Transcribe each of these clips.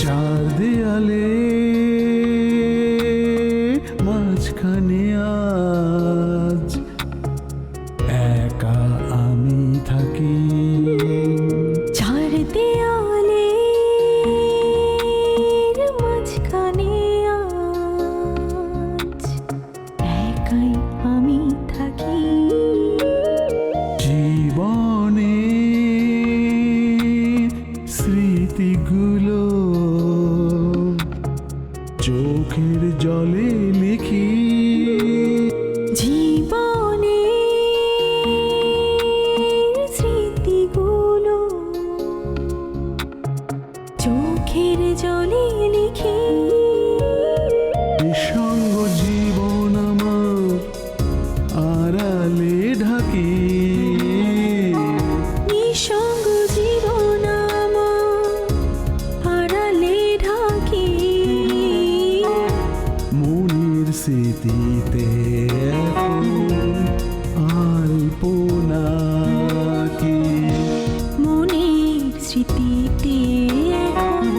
চার দেয়ালে মাঝখানে আজ একা আমি থাকি। চার দেয়ালের মাঝখানে আজ একাই আমি থাকি। জীবনে স্মৃতিগুলো চোখের জলে লিখি। জীবনে স্মৃতিগুলো চোখের জলে লিখি। নিঃসঙ্গ জীবন আমার আড়ালে ঢাকি। নিঃসঙ্গ জীবন আমার আড়ালে ঢাকি। মনের স্মৃতিতে এখন আলপনা কি। মনের স্মৃতিতে এখন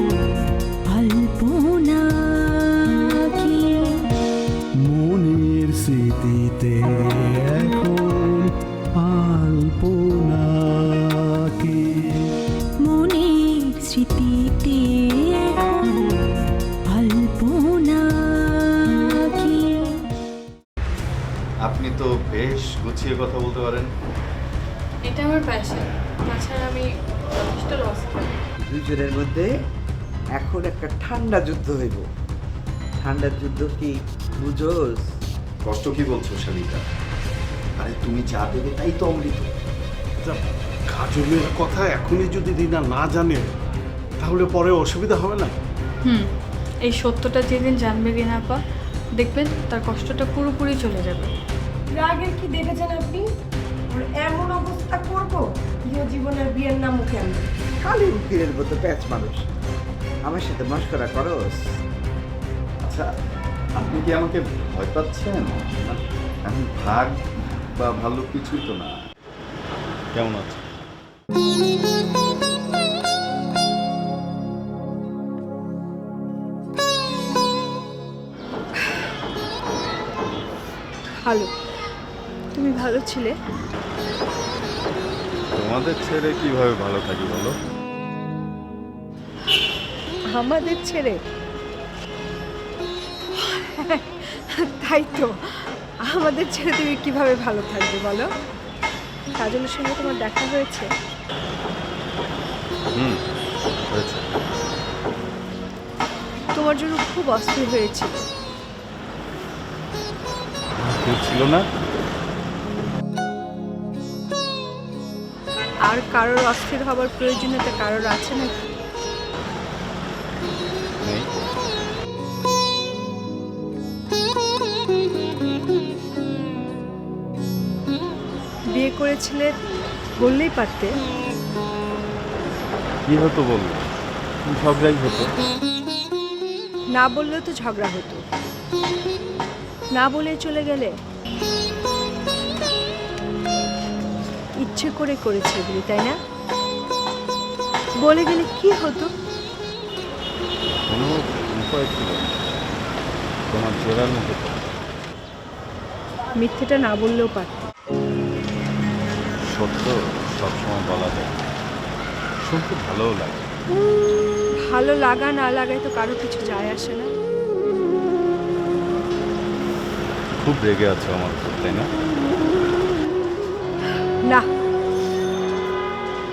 আলপনা কি। মনের স্মৃতিতে এখন আলপনা কি। মনের স্মৃতিতে এখন আলপনা কি। আপনি তো বেশ গুছিয়ে কথা বলতে পারেন। এটা আমার প্যাশন। তাছাড়া আমি যথেষ্ট লস করি। দুজনের মধ্যে এখন একটা ঠান্ডা যুদ্ধ হইব। ঠান্ডার যুদ্ধ কি বুঝোস? কষ্ট কি বলছো শালিকা? আরে তুমি যা দেবে তাই তো অমৃত। কাজলের কথা এখনই যদি রিনা না জানে তাহলে পরে অসুবিধা হবে না? এই সত্যটা যেদিন জানবে রিনাপা, দেখবেন তার কষ্টটা পুরোপুরি চলে যাবে। রাগের কি দেখেছেন আপনি? ওর এমন অবস্থা করবো ইহ জীবনের বিয়ের নাম মুখে আনবে। কালী উকিলের মতো প্যাচ মানুষ আমার সাথে মস্করা করস? আচ্ছা, আপনি কি আমাকে ভয় পাচ্ছেন? না, আমি ভাগ বা ভালো কিছুই তো না। কেমন আছে? ভালো। তুমি ভালো ছিলে? তোমাদের ছেড়ে কিভাবে ভালো থাকি বলো? আমাদের ছেড়ে? তাই তো, আমাদের ছেড়ে তুমি কিভাবে ভালো থাকবে বলো? কাজলের সঙ্গে তোমার দেখা হয়েছে? হয়েছে। তোমার জন্য খুব অস্থির হয়েছিল। কেউ ছিল না? আর কারোর অস্থির হবার প্রয়োজনীয়তা কারোর আছে নাকি? নেই। বিয়ে করেছিলে বললেই পারতে। কি হতো বলবো? ঝগড়াই হতো। না বললেও তো ঝগড়া হতো। না বলে চলে গেলে। ইচ্ছে করে করেছে বিয়ে, তাই না? বলে গেলে কি হতো? কোনো উপায় ছিল না। তোমার জোড়ার মুখে তো। মিথ্যেটা না বললেও পারত। সত্য সবসময় বলা যায়, শুনতে ভালোও লাগে। ভালো লাগা না লাগায় তো কারো কিছু যায় আসে না। খুব রেগে আছো আমার উপর, তাই না? না,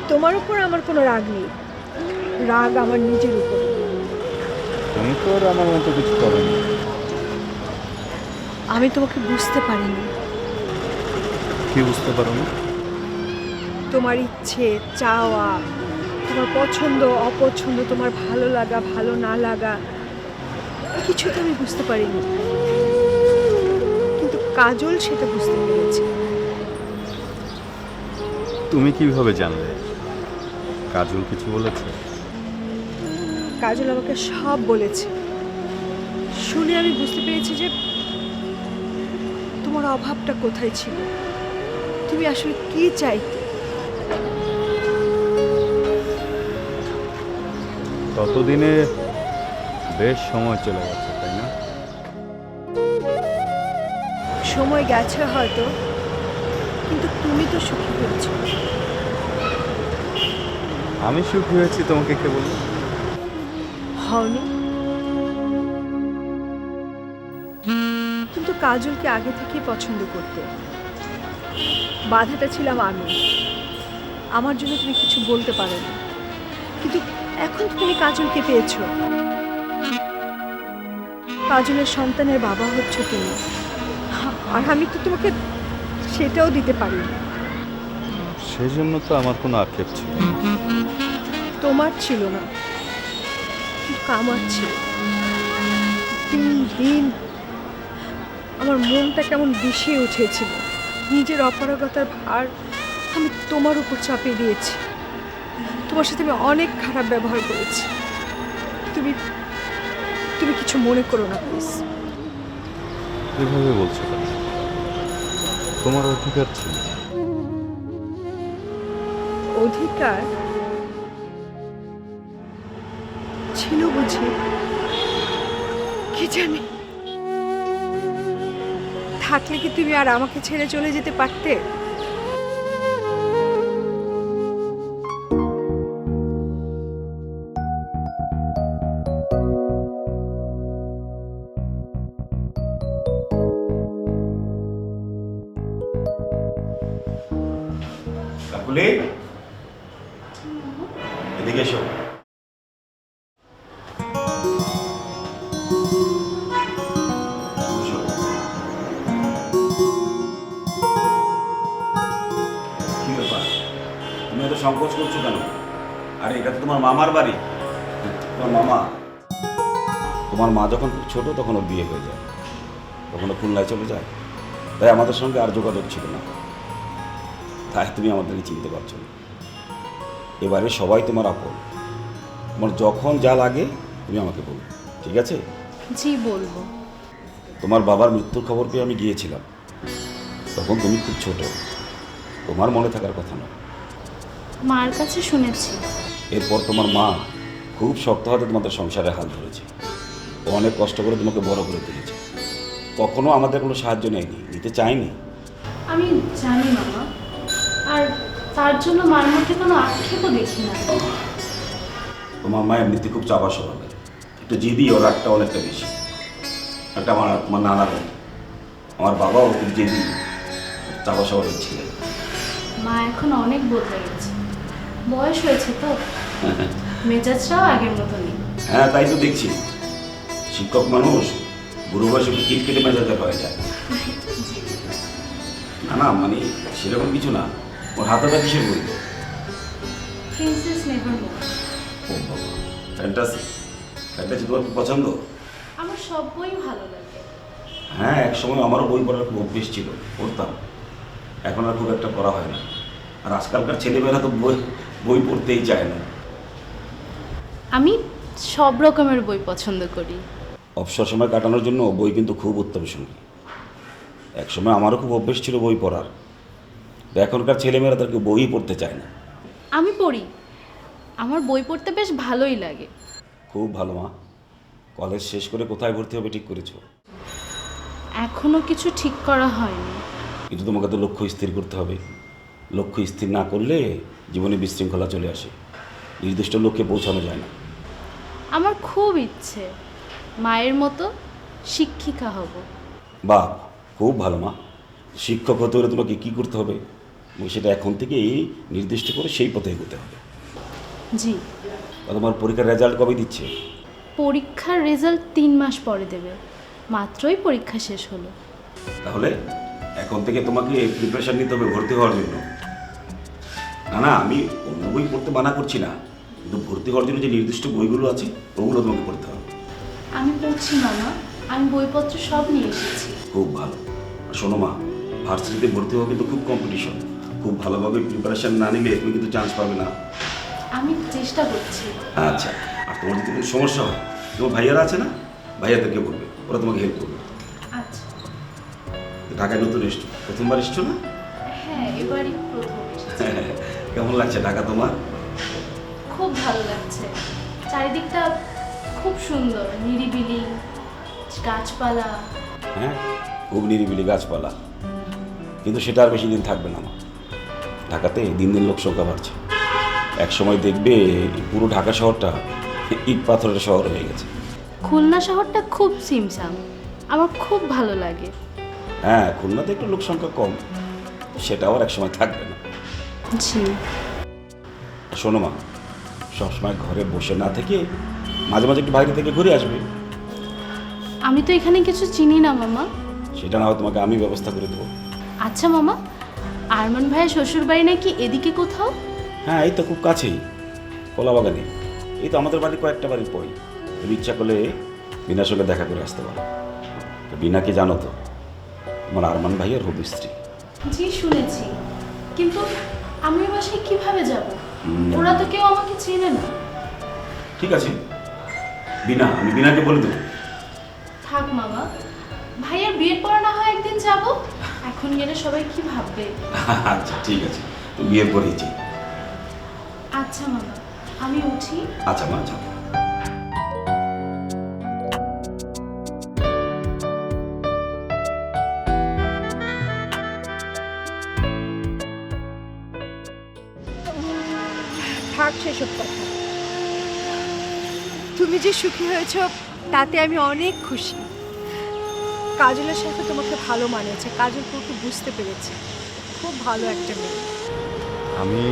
তোমার উপর আমার কোনো রাগ নেই। রাগ আমার নিজের উপর। তুমি তো আর আমার মতো কিছু করোনি। আমি তোমাকে বুঝতে পারিনি। কি বুঝতে পারো না? তোমার ইচ্ছে, চাওয়া, তোমার পছন্দ অপছন্দ, তোমার ভালো লাগা ভালো না লাগা, কিছু তো আমি বুঝতে পারিনি। কিন্তু কাজল সেটা বুঝতে পেরেছে। তুমি কিভাবে জানলে? কাজল কিছু বলেছে? কাজল আমাকে সব বলেছে। শুনে আমি বুঝতে পেরেছি যে তোমার অভাবটা কোথায় ছিল, তুমি আসলে কি চাইতে। ততদিনে বেশ সময় চলে গেছে, তাই না? সময় গেছে হয়তো, কিন্তু তুমি তো সুখী হয়েছ। আমি সুখী হয়েছি তোমাকে কে বললো? হওনি? কিন্তু কাজলকে আগে থেকেই পছন্দ করতে, বাধাটা ছিলাম আমি। আমার জন্য তুমি কিছু বলতে পারোনি, কিন্তু এখন তো তুমি কাজলকে পেয়েছো। কাজলের সন্তানের বাবা হচ্ছ তুমি, আর আমি তো তোমাকে সেটাও দিতে পারিনি। সেজন্য তো আমার কোনো আক্ষেপ ছিল না। তোমার ছিল না, কিন্তু আমার ছিল। দিন দিন আমার মনটা কেমন বিষিয়ে উঠেছিল। নিজের অপারগতার ভার আমি তোমার উপর চাপিয়ে দিয়েছি। তোমার সাথে আমি অনেক খারাপ ব্যবহার করেছি। তুমি তুমি কিছু মনে করো না প্লিজ। এভাবে বলছো কেন? তোমার অধিকার ছিল। অধিকার ছিল বুঝি? কি জানি, থাকলে কি তুমি আর আমাকে ছেড়ে চলে যেতে পারতে? কাকুলি, এদিকে এসো। বসো। কি ব্যাপার, তুমি এত সংকোচ করছো কেন? আরে এটা তো তোমার মামার বাড়ি। তোমার মামা, তোমার মা যখন খুব ছোট তখন ওর বিয়ে হয়ে যায়, তখন ও খুলনায় চলে যায়। তাই আমাদের সঙ্গে আর যোগাযোগ ছিল না, তাই তুমি আমাদেরকে চিনতে পারছো না। এবারে সবাই তোমার আপন। তোমার যখন যা লাগে তুমি আমাকে বলো, ঠিক আছে? জি বলবো। তোমার বাবার মৃত্যুর খবর পেয়ে আমি গিয়েছিলাম, তখন তুমি খুব ছোট, তোমার মনে থাকার কথা নয়। মার কাছে শুনেছি। এরপর তোমার মা খুব শক্ত হাতে তোমাদের সংসারে হাল ধরেছে। ও অনেক কষ্ট করে তোমাকে বড় করে তুলেছে, কখনো আমাদের কোনো সাহায্য নেয়নি, নিতে চায়নি। আমি জানি মামা, আর তার জন্য মার মধ্যে কোনো আক্ষেপও দেখি না। তোমার মা এমনিতে খুব চাপা স্বভাবের, একটু জিদি, ওর রাগটা অনেকটা বেশি। একটা আমার নানার মতো। আমার বাবাও খুব জিদি, চাপা স্বভাবের ছিলেন। মা এখন অনেক বদলে গেছে, বয়স হয়েছে তো, মেজাজটাও আগের মতো নেই। হ্যাঁ, তাই তো দেখছি। শিক্ষক মানুষ বুড়ো বয়সে একটু কিটকেটে মেজাজের হয়ে যায়। না না, মানে সেরকম কিছু না। ওর হাতটা কিসের বই? প্রিন্সেস নেভারমোর। ও বাবা, ফ্যান্টাসি। ফ্যান্টাসি তোমার খুব পছন্দ? আমার সব বই ভালো লাগে। হ্যাঁ, এক সময় আমারও বই পড়ার খুব অভ্যেস ছিল, পড়তাম। এখন আর খুব একটা পড়া হয় না। আর আজকালকার ছেলেমেয়েরা তো বই পড়তেই চায় না। আমি সব রকমের বই পছন্দ করি। অবসর সময় কাটানোর জন্য বই কিন্তু খুব উত্তম সঙ্গী। এক সময় আমারও খুব অভ্যেস ছিল বই পড়ার, তো এখনকার ছেলেমেয়েরা তাদেরকে বই পড়তে চায় না। আমি পড়ি, আমার বই পড়তে বেশ ভালোই লাগে। খুব ভালো মা। কলেজ শেষ করে কোথায় ভর্তি হবে ঠিক করেছো? এখনো কিছু ঠিক করা হয়নি। কিন্তু তোমাকে তো লক্ষ্য স্থির করতে হবে। লক্ষ্য স্থির না করলে জীবনে বিশৃঙ্খলা চলে আসে, নির্দিষ্ট লক্ষ্যে পৌঁছানো যায় না। আমার খুব ইচ্ছে মায়ের মতো শিক্ষিকা হব। বাহ, খুব ভালো মা। শিক্ষক হতে হলে তোমাকে কী করতে হবে এবং সেটা এখন থেকেই নির্দিষ্ট করে সেই পথে এগোতে হবে। জি। আর তোমার পরীক্ষার রেজাল্ট কবে দিচ্ছে? পরীক্ষার রেজাল্ট 3 মাস পরে দেবে, মাত্রই পরীক্ষা শেষ হলো। তাহলে এখন থেকে তোমাকে প্রিপারেশন নিতে হবে ভর্তি হওয়ার জন্য। না না, আমি অন্য বই পড়তে মানা করছি না, কিন্তু ভর্তি হওয়ার জন্য যে নির্দিষ্ট বইগুলো আছে ওগুলো তোমাকে পড়তে হবে। আমি পড়ছি মামা, আমি বইপত্র সব নিয়ে এসেছি। খুব ভালো। আর শোনো মা, ভার্সিটিতে ভর্তি হওয়া কিন্তু খুব কম্পিটিশন। খুব ভালোভাবে প্রিপারেশন না নিলে তুমি কিন্তু চান্স পাবে না। আমি চেষ্টা করছি। আচ্ছা, আর তোমার যদি কোনো সমস্যা হয়, তোমার ভাইয়ারা আছে না, ভাইয়াদেরকে বলবে, ওরা তোমাকে হেল্প করবে। আচ্ছা। ঢাকায় নতুন এসছো, প্রথমবার এসছো না? হ্যাঁ, এবারই প্রথম এসেছি। কেমন লাগছে ঢাকা তোমার? খুব ভালো লাগছে, চারিদিকটা খুব সুন্দর, নিরিবিলি গাছপালা। হ্যাঁ, খুব নিরিবিলি গাছপালা, কিন্তু সেটা আর বেশি দিন থাকবে না মা। ঢাকাতে দিন দিন লোক সংখ্যা বাড়ছে। এক সময় দেখবে পুরো ঢাকা শহরটা ইট পাথরের শহর হয়ে গেছে। খুলনা শহরটা খুব সিমসাম, আমার খুব ভালো লাগে। হ্যাঁ, খুলনাতে একটু লোক সংখ্যা কম, সেটাও আর এক সময় থাকবে না। জি। শোনো মা, সবসময় ঘরে বসে না থেকে মাঝে মাঝে একটু বাইরে থেকে ঘুরে আসবে। আমি তো এখানে কিছু চিনি না মামা। সেটা না হয় তোমাকে আমি ব্যবস্থা করে দেবো। আচ্ছা মামা, আরমান ভাইয়ের শ্বশুর বাড়ি নাকি এদিকে কোথাও? হ্যাঁ, এই তো খুব কাছেই, কলাবাগানে। এই তো আমাদের বাড়ি কয়েকটা বাড়ির পরই। তুমি ইচ্ছা করলে বিনার সঙ্গে দেখা করে আসতে পারো। তো বিনাকে জানো তো, আমার আরমান ভাইয়ের হবু স্ত্রী। জি শুনেছি, কিন্তু আমি ওই বাসায় কিভাবে যাব? ওরা তো কেউ আমাকে চেনে না। ঠিক আছে বিনা, আমি বিনাকে বলে দেবো। থাক মামা, ভাইয়ের বিয়ের পর না হয় একদিন যাব। এখন গেলে সবাই কি ভাববে? আচ্ছা ঠিক আছে, তুমি বিয়ের পরেই যাই। আচ্ছা মামা, আমি উঠি। আচ্ছা মা, যাও। থাক সেসব কথা। তুমি যে সুখী হয়েছ তাতে আমি অনেক খুশি। কাজলের সাথে তোমাকে ভালো মানিয়েছে, কাজল তোমাকে বুঝতে পেরেছে। খুব ভালো একটা মেয়ে। আমি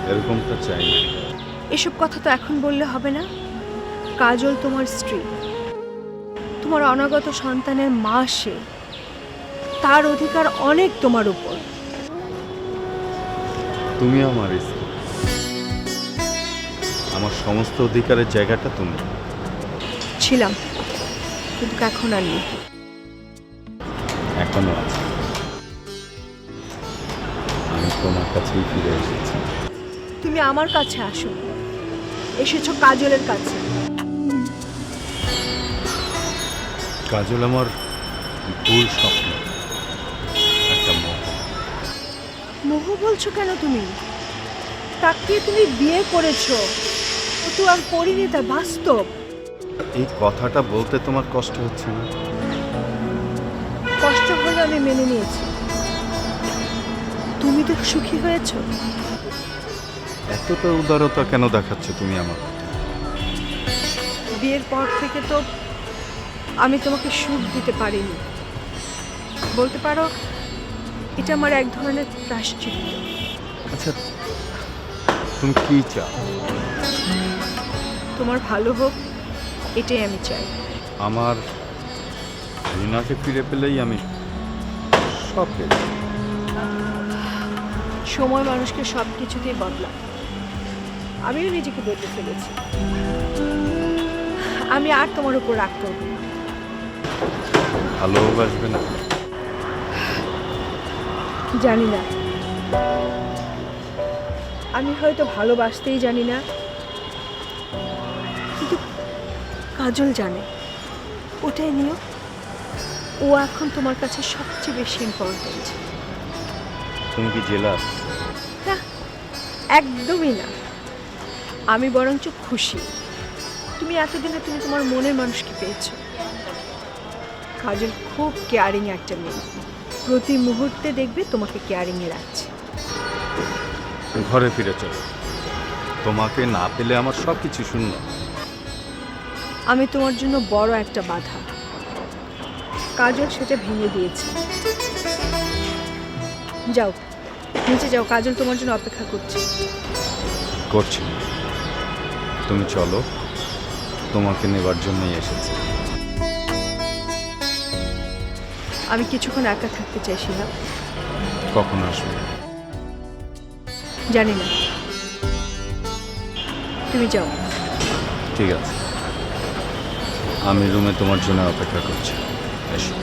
এরকমটা চাই না। এসব কথা তো এখন বললে হবে না। কাজল তোমার স্ত্রী, তোমার অনাগত সন্তানের মা। সে, তার অধিকার অনেক তোমার উপর। তুমি আমার স্ত্রী, আমার সমস্ত অধিকারের জায়গাটা তুমি। ছিলাম, কিন্তু এখন আর নেই। এখনো আছে। আমি তোমার কাছেই ফিরে এসেছি। তুমি আমার কাছে আসো, এসেছো কাজলের কাছে। কাজল আমার ভুল স্বপ্ন, একটা মোহ। মোহ বলছো কেন তুমি? তাকে তুমি বিয়ে করেছো, ও তো আমি পড়িনি, তা বাস্তব। এই কথাটা বলতে তোমার কষ্ট হচ্ছে না? কষ্ট হলে আমি মেনে নিয়েছি। তুমি তো সুখী হয়েছো। এতটা উদারতা কেন দেখাচ্ছ তুমি আমার? বিয়ের পর থেকে তো আমি তোমাকে সুখ দিতে পারিনি। বলতে পারো এটা আমার এক ধরনের প্রায়শ্চিত্ত। আচ্ছা, তুমি কি চাও? তোমার ভালো হোক, এটাই আমি চাই। আমার রিনাকে ফিরে পেলেই আমি সব পেয়ে যাবো। সময় মানুষকে সব কিছুতেই বদলায়। আমিও নিজেকে বদলে ফেলেছি। আমি আর তোমার উপর রাগ করব না। ভালোবাসবে না? জানি না, আমি হয়তো ভালোবাসতেই জানি না, কিন্তু কাজল জানে। ওটাই নিও, ও এখন তোমার কাছে সবচেয়ে বেশি ইম্পর্টেন্ট। তুমি কি জেলাস? না, একদমই না। আমি বরঞ্চ খুশি। তুমি এতদিনে তুমি তোমার মনের মানুষকে পেয়েছো। কাজল খুব কেয়ারিং একটা মেয়ে, প্রতি মুহূর্তে দেখবে তোমাকে কেয়ারিংয়ে রাখছে। ঘরে ফিরে চলো, তোমাকে না পেলে আমার সব কিছু শূন্য। আমি তোমার জন্য বড় একটা বাধা। কাজল সেটা ভেঙে দিয়েছে। যাও, নিচে যাও, কাজল তোমার জন্য অপেক্ষা করছে। করছি, তুমি চলো, তোমাকে নেবার জন্যই এসেছি। আমি কিছুক্ষণ একা থাকতে চাই শিহাব। কখন আসবে? জানি না, তুমি যাও। ঠিক আছে, আমি রুমে তোমার জন্য অপেক্ষা করছি। এসো।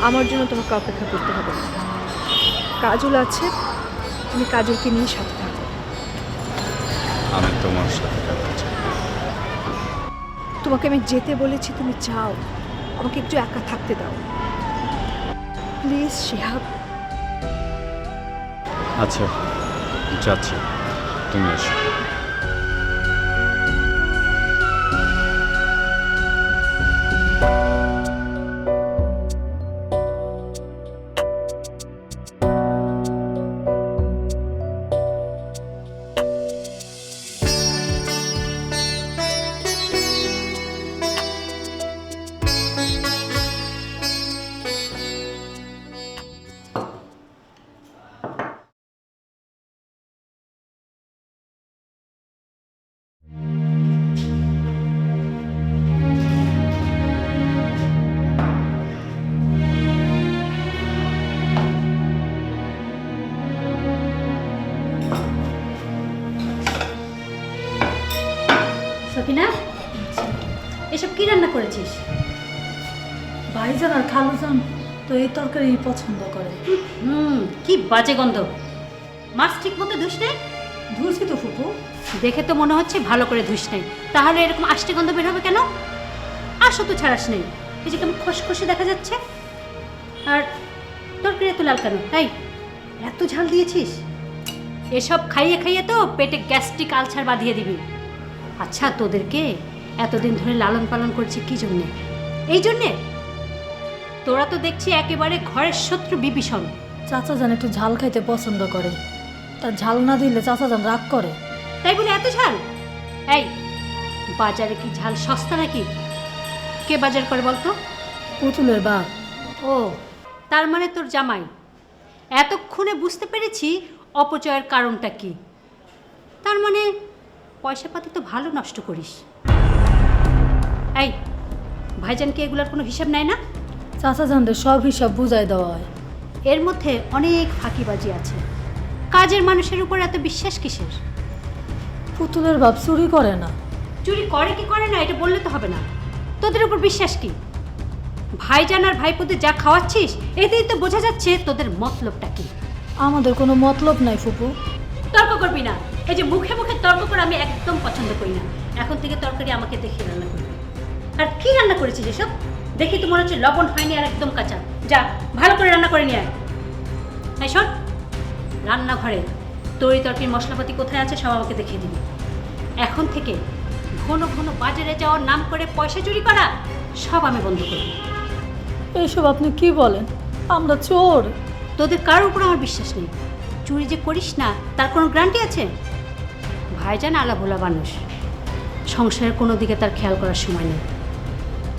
আমার জন্য তোমাকে অপেক্ষা করতে হবে না। কাজল আছে, তুমি কাজলকে নিয়ে সাথে থাকো। আমি তোমার সাথে থাকতে চাই। তোমাকে আমি যেতে বলেছি, তুমি যাও। আমাকে একটু একা থাকতে দাও প্লিজ শিহাব। আচ্ছা, যাচ্ছি, তুমি এসো। সকিনা, এসব কি রান্না করেছিস? ভাইজান আর খালুজান তো এই তরকারি পছন্দ করে। কি বাজে গন্ধ। মাছ ঠিক মতো ধুস নেই? ধুয়েছি তো ফুপু। দেখে তো মনে হচ্ছে ভালো করে ধুস নেই, তাহলে এরকম আষ্টে গন্ধ বের হবে কেন? আসো তো ছাড়াস নেই, এই যে কেমন খসখসে দেখা যাচ্ছে। আর তরকারি এত লাল কেন? তাই এত ঝাল দিয়েছিস? এসব খাইয়ে খাইয়ে তো পেটে গ্যাস্ট্রিক আলসার বাঁধিয়ে দিবি। আচ্ছা, তোদেরকে এতদিন ধরে লালন পালন করছি কি জন্যে? এই জন্যে? তোরা তো দেখছি একেবারে ঘরের শত্রু বিভীষণ। চাচা যান একটু ঝাল খাইতে পছন্দ করে, তার ঝাল না দিলে চাচা যান রাগ করে। তাই বলে এত ঝাল? এই, বাজারে কি ঝাল সস্তা নাকি? কে বাজার করে বলতো? পুতুলের বাপ। ও, তার মানে তোর জামাই। এতক্ষণে বুঝতে পেরেছি অপচয়ের কারণটা কি। তার মানে পয়সা পাতি তো ভালো নষ্ট করিস। এই, ভাইজানকে এগুলোর কোনো হিসাব নেয় না? চাচা জানদের সব হিসাব বুঝাই দেওয়া হয়। এর মধ্যে অনেক ফাঁকিবাজি আছে। কাজের মানুষের উপর এত বিশ্বাস কিসের? পুতুলের বাপ চুরি করে না। চুরি করে কি করে না এটা বললে তো হবে না। তোদের উপর বিশ্বাস কি? ভাইজান আর ভাইপোদের যা খাওয়াচ্ছিস এতেই তো বোঝা যাচ্ছে তোদের মতলবটা কি। আমাদের কোনো মতলব নাই ফুপু। তর্ক করবি না। এই যে মুখে মুখে তর্ক করে আমি একদম পছন্দ করি না। এখন থেকে তরকারি আমাকে দেখে রান্না করবি। আর কি রান্না করেছিস এসব? দেখি তো মনে হচ্ছে লবণ হয়নি আর একদম কাঁচা। যা ভালো করে রান্না করে নিয়ে আয়। এই শোন, রান্নাঘরে তরি তরকারির মশলাপাতি কোথায় আছে সব আমাকে দেখিয়ে দিবি। এখন থেকে ঘন ঘন বাজারে যাওয়ার নাম করে পয়সা চুরি করা সব আমি বন্ধ করব। এইসব আপনি কি বলেন? আমরা চোর। তোদের কারোর উপর আমার বিশ্বাস নেই। চুরি যে করিস না তার কোনো গ্যারান্টি আছে? ভাইজান আলা ভোলা মানুষ, সংসারের কোনো দিকে তার খেয়াল করার সময় নেই।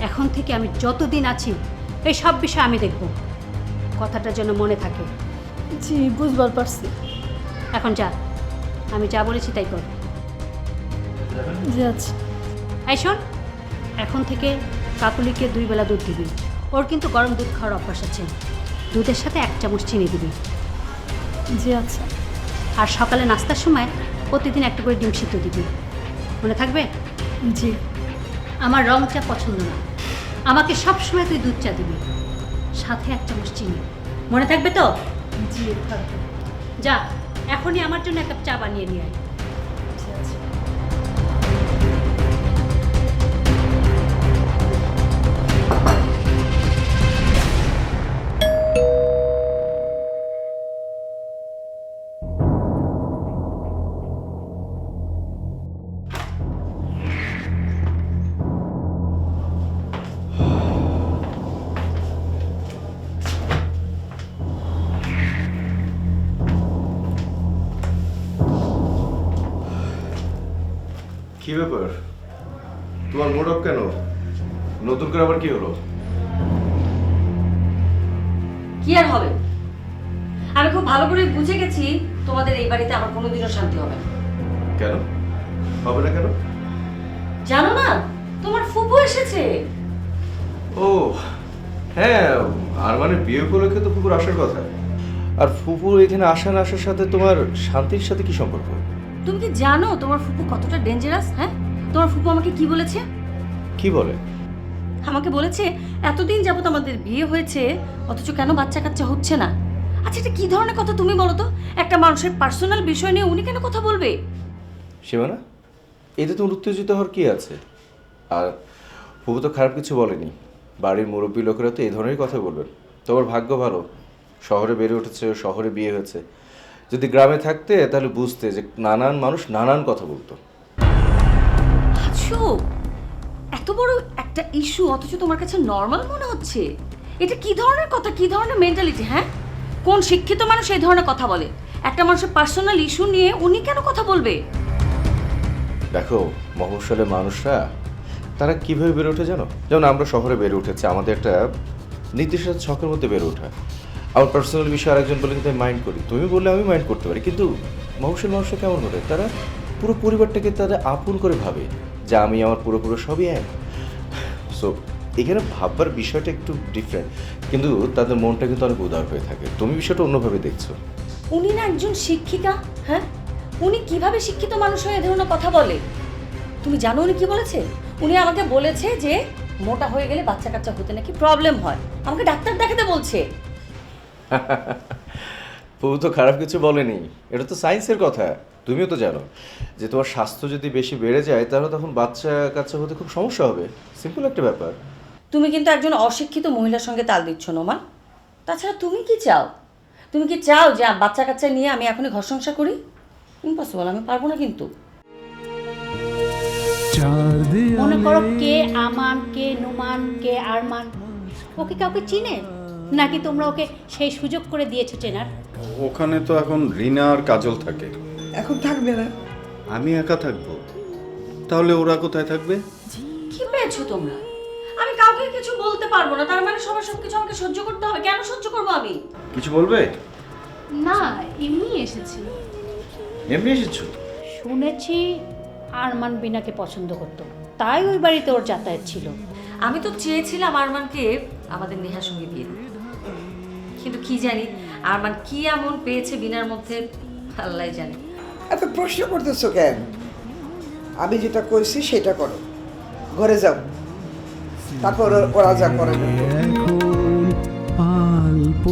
এখন থেকে আমি যতদিন আছি এই সব বিষয় আমি দেখব। কথাটা যেন মনে থাকে। জি, বুঝবার পারছি। এখন যা, আমি যা বলেছি তাই কর। জি আচ্ছা। এই শোন, এখন থেকে কাকুলিকে 2 বেলা দুধ দিবি। ওর কিন্তু গরম দুধ খাওয়ার অভ্যাস আছে। দুধের সাথে 1 চামচ চিনি দিবি। জি আচ্ছা। আর সকালে নাস্তার সময় প্রতিদিন একটা করে ডিম সিদ্ধ দিবি। মনে থাকবে? জি। আমার রং চা পছন্দ না, আমাকে সব সময় তুই দুধ চা দিবি, সাথে 1 চামচ চিনি। মনে থাকবে তো? জি থাকবে। যা, এখনই আমার জন্য 1 কাপ চা বানিয়ে নিয়ে আয়। জি আচ্ছা। কি ব্যাপার, তোমার মুড অফ কেন? নতুন করে আবার কি হলো? কি আর হবে? আমি খুব ভালো করে বুঝে গেছি তোমাদের এই বাড়িতে আমার কোনোদিনও শান্তি হবে না। কেন হবে না? কেন জানো না, তোমার ফুপু এসেছে। ও হ্যাঁ, আর মানে বিয়ে উপলক্ষে তো ফুপুর আসার কথা। আর ফুপুর এখানে আসা না আসার সাথে তোমার শান্তির সাথে কি সম্পর্ক? তুমি কি জানো তোমার ফুপু কতটা ডেঞ্জারাস? হ্যাঁ, তোমার ফুপু আমাকে কি বলেছে? কি বলে? আমাকে বলেছে এতদিন যাবত আমাদের বিয়ে হয়েছে অথচ কেন বাচ্চা কাচ্চা হচ্ছে না। আচ্ছা, এটা কি ধরনের কথা তুমি বলো তো? একটা মানুষের পার্সোনাল বিষয় নিয়ে উনি কেন কথা বলবে? সীমানা, এতে তোমার উত্তেজিত হওয়ার কি আছে? আর ফুপু তো খারাপ কিছু বলেনি। বাড়ির মুরব্বী লোকেরা তো এই ধরনের কথা বলবেন। তোমার ভাগ্য ভালো, শহরে বেড়ে উঠেছে, শহরে বিয়ে হয়েছে। যদি গ্রামে থাকতে তাহলে বুঝতে যে নানান মানুষ নানান কথা বলতো। আচ্ছা, এত বড় একটা ইস্যু অথচ তোমার কাছে নর্মাল মনে হচ্ছে? এটা কি ধরনের কথা, কি ধরনের মেন্টালিটি? হ্যাঁ, কোন শিক্ষিত মানুষ এই ধরনের কথা বলে? একটা মানুষের পার্সোনাল ইস্যু নিয়ে উনি কেন কথা বলবে? দেখো, মফস্বলের মানুষরা তারা কীভাবে বেড়ে ওঠে জানো? যেমন আমরা শহরে বেড়ে উঠেছি, আমাদের একটা নির্দিষ্ট ছকের মধ্যে বেড়ে ওঠা। আমার পার্সোনাল বিষয় আরেকজন বলে কিন্তু আমি মাইন্ড করি, তুমি বললে আমি মাইন্ড করতে পারি। কিন্তু মফস্বল মানুষরা কেমন করে? তারা পুরো পরিবারটাকে তারা আপন করে ভাবে যে আমি আমার পুরো সবই এক। সো এখানে ভাববার বিষয়টা একটু ডিফারেন্ট, কিন্তু তাদের মনটা কিন্তু অনেক উদার হয়ে থাকে। তুমি বিষয়টা অন্যভাবে দেখছো। উনি না একজন শিক্ষিকা। হ্যাঁ, উনি কিভাবে শিক্ষিত মানুষ হয়ে এ ধরনের কথা বলে? তুমি জানো উনি কি বলেছে? উনি আমাকে বলেছে যে মোটা হয়ে গেলে বাচ্চা কাচ্চা হতে নাকি প্রবলেম হয়, আমাকে ডাক্তার দেখাতে বলছে। বউ তো খারাপ কিছু বলেনি, এটা তো সায়েন্সের কথা। তুমিও তো জানো যে তোমার স্বাস্থ্য যদি বেশি বেড়ে যায় তাহলে তখন বাচ্চা কাচ্চা হতে খুব সমস্যা হবে। সিম্পল একটা ব্যাপার। তুমি কিন্তু একজন অশিক্ষিত মহিলার সঙ্গে তাল দিচ্ছ নোমান। তাছাড়া তুমি কি চাও? তুমি কি চাও যে বাচ্চা কাচ্চা নিয়ে আমি এখনই ঘর সংসার করি? ইম্পসিবল, আমি পারবো না কিন্তু। মনে করো কে আমান, কে নুমান, কে আরমান, ওকে কাউকে চিনে নাকি তোমরা ওকে সেই সুযোগ করে দিয়েছো চেনার? ওখানে তো এখন রিনা আর কাজল থাকে। এখন থাকবে না। আমি একা থাকবো, তাহলে ওরা কোথায় থাকবে? কি পেয়েছো তোমরা? আমি কাউকে কিছু বলতে পারবো না, তার মানে সবার সবকিছু আমাকে সহ্য করতে হবে? কেন সহ্য করবো আমি? কিছু বলবে? না, এমনি এসেছি। এমনি এসেছো? শুনেছি আরমান বিনাকে পছন্দ করতো, তাই ওই বাড়িতে ওর যাতায়াত ছিল। আমি তো চেয়েছিলাম আরমানকে আমাদের নেহার সঙ্গে বিয়ে দিতে, কিন্তু কি জানি আরমান কি এমন পেয়েছে বিনার মধ্যে, আল্লাহ জানে। এত প্রশ্ন করতেছো কেন? আমি যেটা কইছি সেটা করো, ঘরে যাও, তারপর ওরা যা করে। এখন অল্প